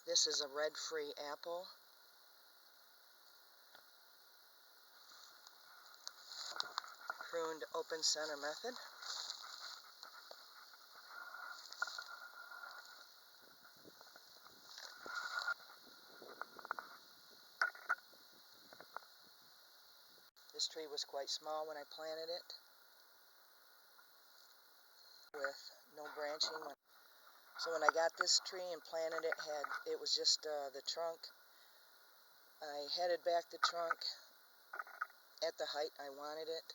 This is a red-free apple. Pruned open center method. This tree was quite small when I planted it, with no branching. So when I got this tree and planted it, it was just the trunk. I headed back the trunk at the height I wanted it.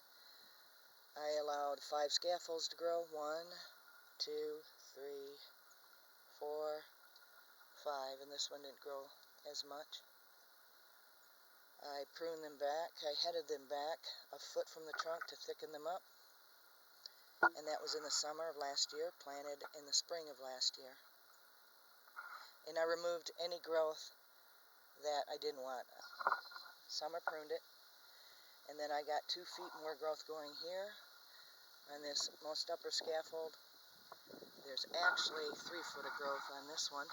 I allowed 5 scaffolds to grow. 1, 2, 3, 4, 5, and this one didn't grow as much. I pruned them back. I headed them back a foot from the trunk to thicken them up. And that was in the summer of last year, planted in the spring of last year. And I removed any growth that I didn't want. Summer pruned it. And then I got 2 feet more growth going here on this most upper scaffold. There's actually 3 foot of growth on this one.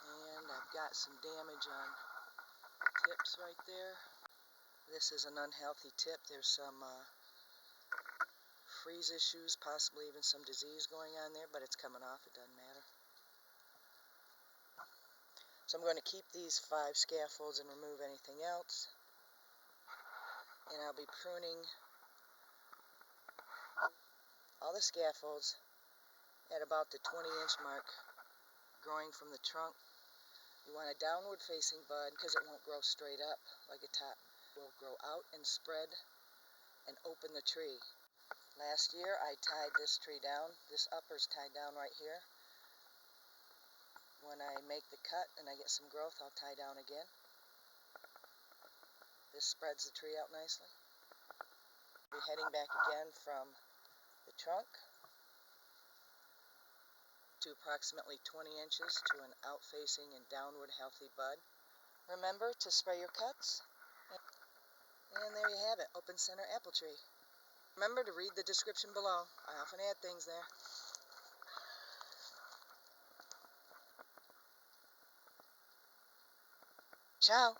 And I've got some damage on tips right there. This is an unhealthy tip. There's some freeze issues, possibly even some disease going on there, but it's coming off. It doesn't matter. So I'm going to keep these 5 scaffolds and remove anything else. And I'll be pruning all the scaffolds at about the 20-inch mark, growing from the trunk. You want a downward facing bud because it won't grow straight up like a top. It will grow out and spread and open the tree. Last year I tied this tree down. This upper's tied down right here. When I make the cut and I get some growth, I'll tie down again. This spreads the tree out nicely. We're heading back again from the trunk to approximately 20 inches to an out-facing and downward healthy bud. Remember to spray your cuts. And there you have it, open center apple tree. Remember to read the description below. I often add things there. Ciao.